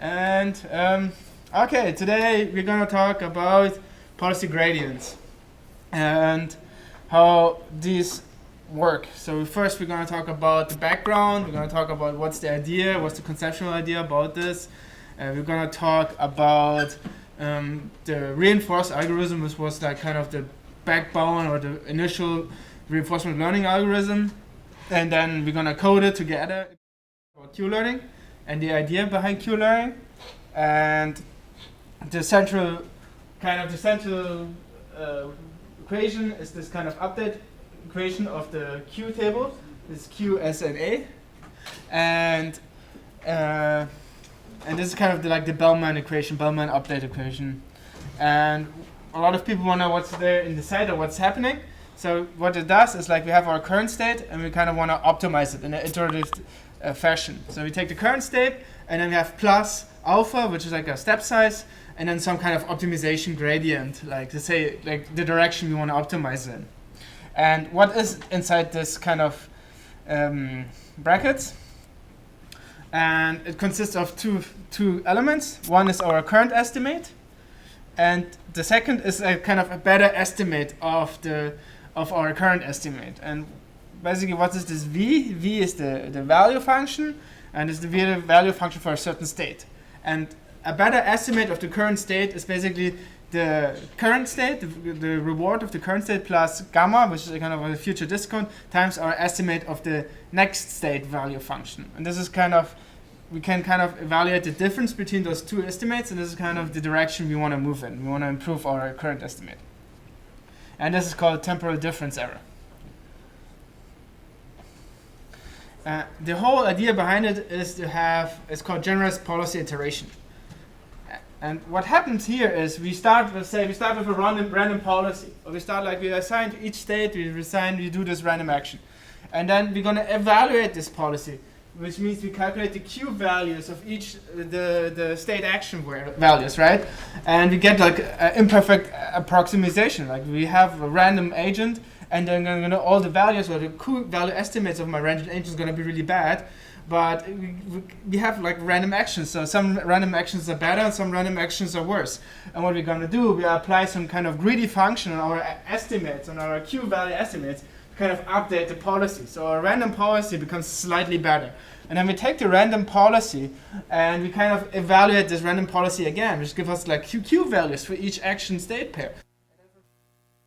And okay, today we're going to talk about policy gradients and how these work. So first we're going to talk about the background. We're going to talk about what's the idea, what's the conceptual idea about this. We're going to talk about the reinforced algorithm, which was like kind of the backbone or the initial reinforcement learning algorithm. And then we're going to code it together about Q-learning and the idea behind Q-learning. And the central equation is this kind of update equation of the Q table. This Q, S, and A. And this is kind of the Bellman equation, Bellman update equation. And a lot of people want to know what's there in the site or what's happening. So what it does is like we have our current state and we kind of want to optimize it in an iterative fashion. So we take the current state and then we have plus alpha, which is like a step size, and then some kind of optimization gradient, like to say like the direction we want to optimize in. And what is inside this kind of brackets? And it consists of two elements. One is our current estimate, and the second is a kind of a better estimate of our current estimate. And basically, what is this V? V is the value function, and is the value function for a certain state. And a better estimate of the current state is basically the current state, the reward of the current state plus gamma, which is a kind of a future discount, times our estimate of the next state value function. And this is kind of, we can kind of evaluate the difference between those two estimates, and this is kind of the direction we want to move in. We want to improve our current estimate. And this is called temporal difference error. The whole idea behind it is to have, it's called generalized policy iteration. And what happens here is we start with a random policy. Or we start like we assign to each state, we do this random action. And then we're going to evaluate this policy, which means we calculate the Q values of each, the state action values, right? And we get like an imperfect approximation. Like we have a random agent, and then all the values or the Q value estimates of my random agent is going to be really bad. But we have like random actions. So some random actions are better and some random actions are worse. And what we're going to do, we apply some kind of greedy function on our estimates, on our Q value estimates, to kind of update the policy. So our random policy becomes slightly better. And then we take the random policy and we kind of evaluate this random policy again, which gives us like Q values for each action state pair.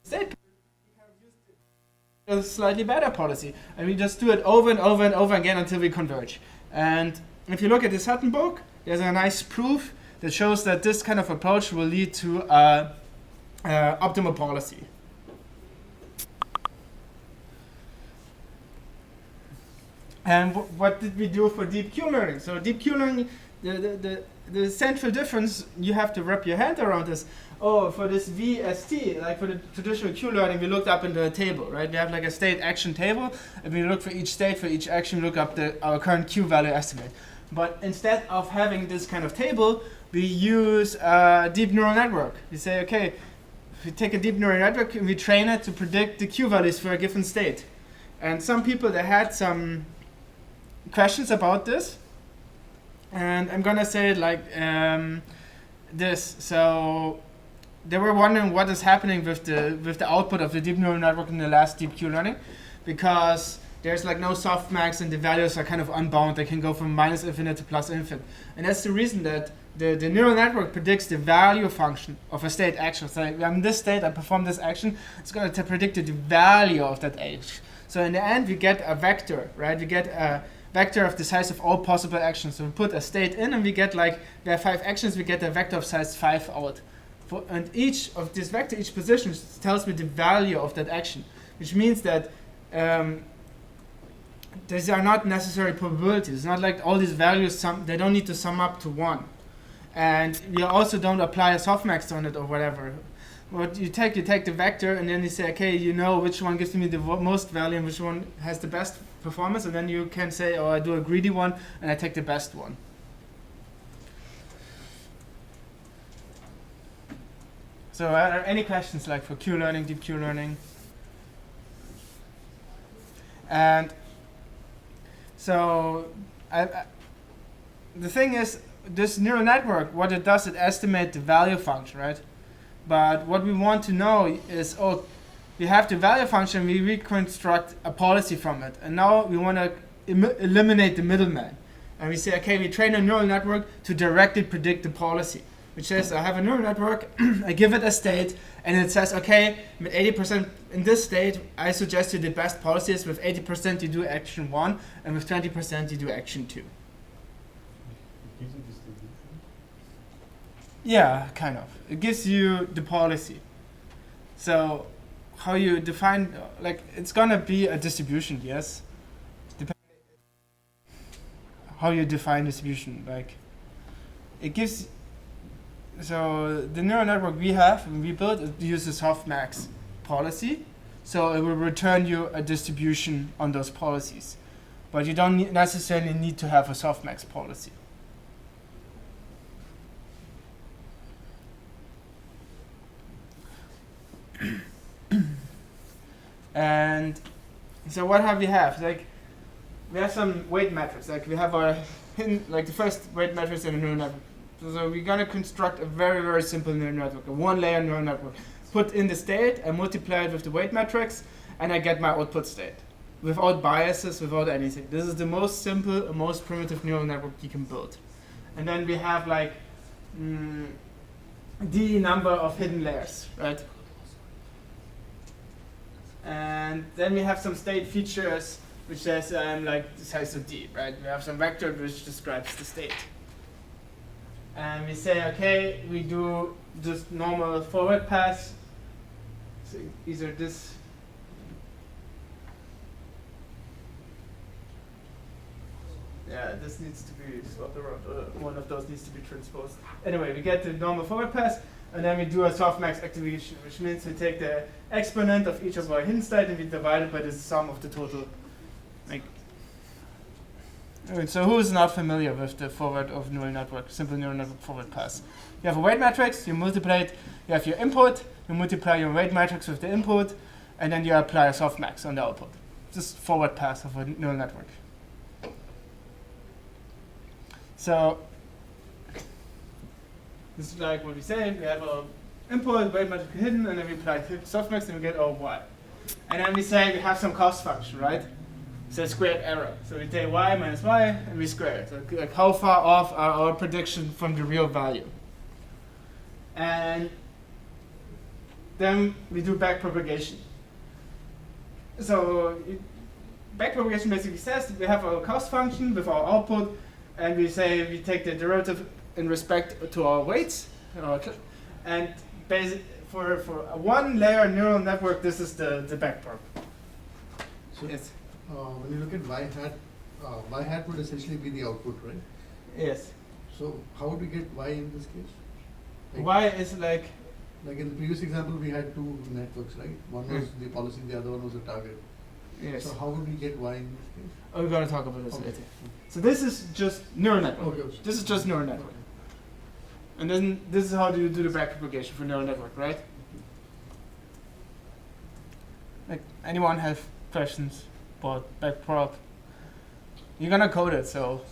State pair, a slightly better policy, and we just do it over and over and over again until we converge. And if you look at the Sutton book, there's a nice proof that shows that this kind of approach will lead to optimal policy. And what did we do for deep Q learning? So deep Q learning, the central difference you have to wrap your head around is, oh, for this VST, like for the traditional Q learning, we looked up in the table, right? We have like a state action table, and we look for each state, for each action, we look up our current Q value estimate. But instead of having this kind of table, we use a deep neural network. We say, okay, we take a deep neural network and we train it to predict the Q values for a given state. And some people, they had some questions about this. And I'm going to say it like this. So they were wondering what is happening with the output of the deep neural network in the last deep Q learning, because there's like no softmax and the values are kind of unbound. They can go from minus infinite to plus infinite. And that's the reason that the neural network predicts the value function of a state action. So I'm in this state, I perform this action, it's going to predict the value of that action. So in the end, we get a vector, right? We get a vector of the size of all possible actions. So we put a state in and we get like, there are 5 actions, we get a vector of size 5 out. And each of this vector, each position tells me the value of that action, which means that these are not necessary probabilities. It's not like all these values, they don't need to sum up to 1. And we also don't apply a softmax on it or whatever. What you take the vector and then you say, okay, you know which one gives me the most value and which one has the best performance, and then you can say, oh, I do a greedy one and I take the best one. So are there any questions like for Q learning, deep Q learning? And so the thing is, this neural network, what it does, it estimates the value function, right? But what we want to know is, we have the value function, we reconstruct a policy from it. And now we want to eliminate the middleman. And we say, okay, we train a neural network to directly predict the policy. Which says, I have a neural network, I give it a state, and it says, okay, with 80% in this state, I suggest you the best policies. With 80% you do action 1, and with 20% you do action 2. Yeah, kind of. It gives you the policy. So how you define, like, it's gonna be a distribution, yes? How you define distribution, like, it gives, so the neural network we have, when we build, it uses softmax policy. So it will return you a distribution on those policies. But you don't necessarily need to have a softmax policy. And so what have we have? Like, we have some weight metrics. Like, we have our like the first weight metrics in a neural network. So we're gonna construct a very, very simple neural network, a one-layer neural network. Put in the state, I multiply it with the weight metrics, and I get my output state. Without biases, without anything. This is the most simple, most primitive neural network you can build. And then we have like the number of hidden layers, right? And then we have some state features, which says like the size of D, right? We have some vector which describes the state. And we say, okay, we do just normal forward pass. So either this. Yeah, this needs to be swapped around. One of those needs to be transposed. Anyway, we get the normal forward pass, and then we do a softmax activation, which means we take the exponent of each of our hidden state and we divide it by the sum of the total. Like, so who is not familiar with the forward of neural network, simple neural network forward pass? You have a weight matrix, you multiply it, you have your input, you multiply your weight matrix with the input, and then you apply a softmax on the output. Just forward pass of a neural network. So this is like what we say, we have our input, weight matrix hidden, and then we apply softmax and we get our y. And then we say we have some cost function, right? So squared error. So we take y minus y and we square it. So like how far off are our prediction from the real value? And then we do backpropagation. So backpropagation basically says that we have our cost function with our output, and we say we take the derivative in respect to our weights, and for a one-layer neural network, this is the backprop. So yes. When you look at y hat would essentially be the output, right? Yes. So how would we get y in this case? Like Y is like in the previous example, we had two networks, right? One was the policy, the other one was the target. yes. So how would we get y in this case? Oh, we're gonna talk about this Okay. later. So this is just neural network. Okay. This is just neural network. And then this is how do you do the backpropagation for neural network, right? Like, anyone have questions about backprop? You're gonna code it, so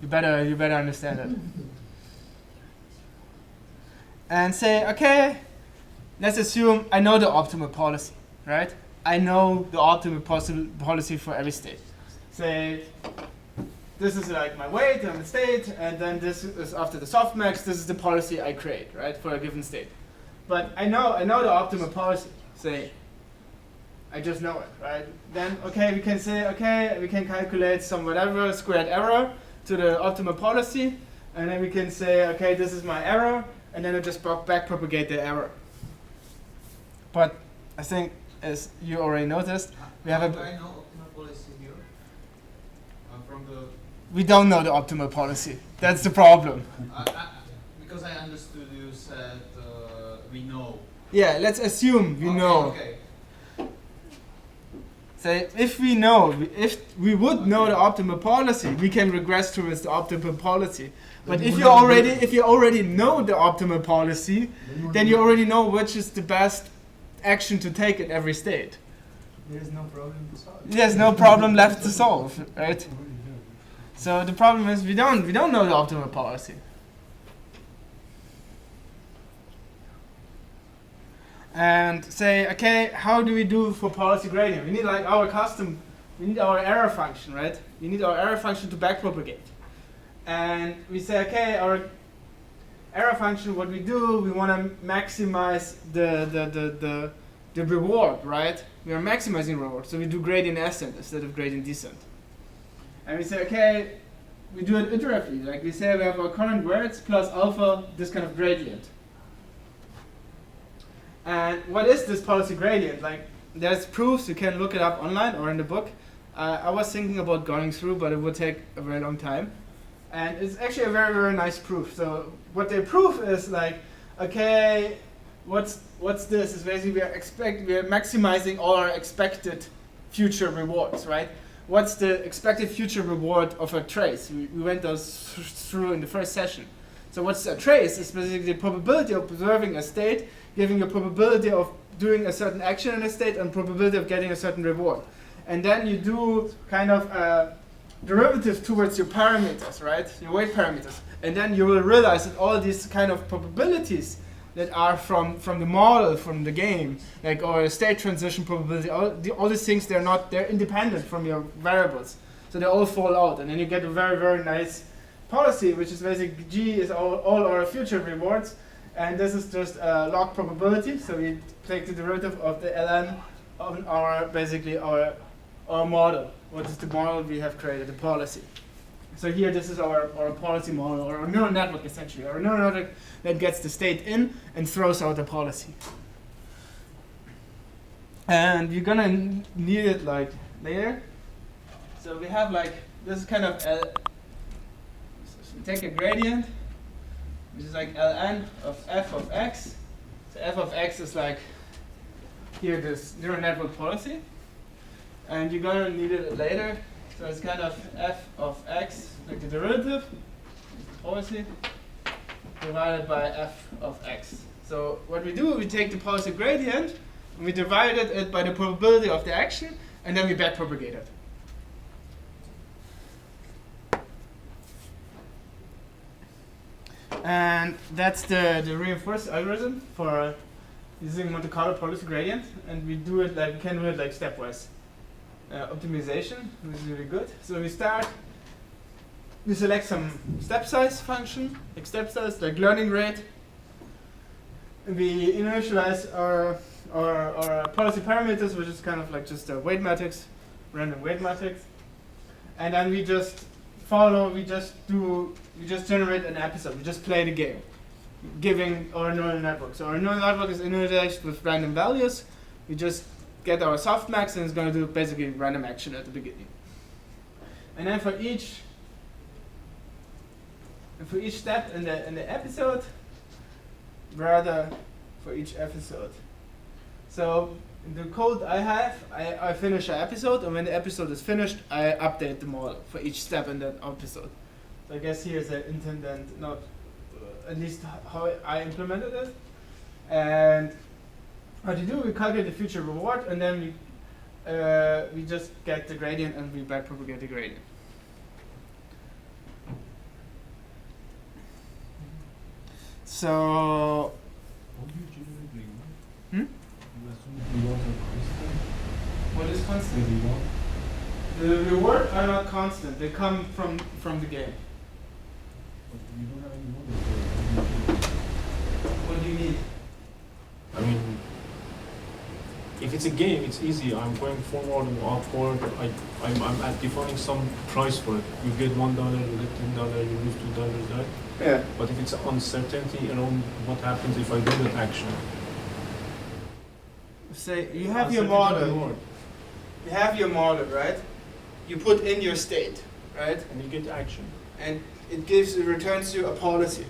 you better understand it. And say, okay, let's assume I know the optimal policy, right? I know the optimal policy for every state. Say, this is like my weight and the state, and then this is after the softmax, this is the policy I create, right, for a given state. But I know the optimal policy. Say, I just know it, right? Then, okay, we can say, okay, we can calculate some whatever squared error to the optimal policy, and then we can say, okay, this is my error, and then I just backpropagate the error. But I think, as you already noticed, we have I know optimal policy here. From the we don't know the optimal policy. That's the problem. because I understood you said we know. Yeah, let's assume we know. Okay. Say, if we know, if we would know the optimal policy, we can regress towards the optimal policy. But if you already know the optimal policy, then you already know which is the best action to take at every state. There is no problem to solve. There's no problem left to solve, right? So the problem is we don't know the optimal policy. And say, okay, how do we do for policy gradient? We need like our we need our error function, right? We need our error function to backpropagate. And we say, okay, our error function, what we do, we want to maximize the reward, right? We are maximizing reward, so we do gradient ascent instead of gradient descent. And we say, okay, we do it iteratively. Like we say we have our current words plus alpha, this kind of gradient. And what is this policy gradient? Like, there's proofs, you can look it up online or in the book. I was thinking about going through, but it would take a very long time. And it's actually a very, very nice proof. So what they prove is like, okay, what's this? Is basically we are maximizing all our expected future rewards, right? What's the expected future reward of a trace? We went those through in the first session. So what's a trace? Is basically the probability of observing a state, giving you a probability of doing a certain action in a state and probability of getting a certain reward. And then you do kind of a derivative towards your parameters, right? Your weight parameters. And then you will realize that all these kind of probabilities that are from the model, from the game, like or state transition probability, all these things, they're independent from your variables. So they all fall out. And then you get a very, very nice policy, which is basically G is all our future rewards. And this is just a log probability. So we take the derivative of the ln on our model. What is the model we have created, the policy. So here this is our policy model, or our neural network essentially. Our neural network that gets the state in and throws out the policy. And you're gonna need it like later. So we have like, this is kind of take a gradient, which is like ln of f of x. So f of x is like here this neural network policy. And you're gonna need it later. So it's kind of f of x, like the derivative, policy, divided by f of x. So what we do, we take the policy gradient, and we divided it by the probability of the action, and then we backpropagate it. And that's the reinforced algorithm for using Monte Carlo policy gradient, and we do it like, we can do it like stepwise. Optimization, which is really good. So we select some step size function, like step size, like learning rate. We initialize our policy parameters, which is kind of like just a weight matrix, random weight matrix. And then we just generate an episode, we just play the game, giving our neural network. So our neural network is initialized with random values. We just get our softmax, and it's going to do basically random action at the beginning. And then for each step in the episode, rather for each episode. So in the code I have, I finish an episode, and when the episode is finished, I update the model for each step in that episode. So I guess here's the intended, not at least how I implemented it. And what you do, we calculate the future reward, and then we just get the gradient and we backpropagate the gradient. So, what is constant? The reward are not constant. They come from the game. What do you mean? I mean, if it's a game, it's easy. I'm going forward and upward. I'm defining some price for it. You get $1, you get $10, you lose $2, right? Yeah. But if it's uncertainty around what happens if I do that action. Say you have your model. You have your model, right? You put in your state, right? And you get action. And it returns you a policy.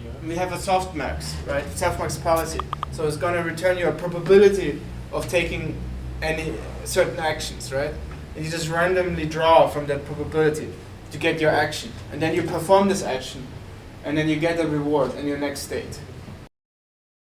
Yeah. And we have a softmax, right? Softmax policy. So it's going to return you a probability of taking any certain actions, right? And you just randomly draw from that probability to get your action. And then you perform this action, and then you get a reward in your next state.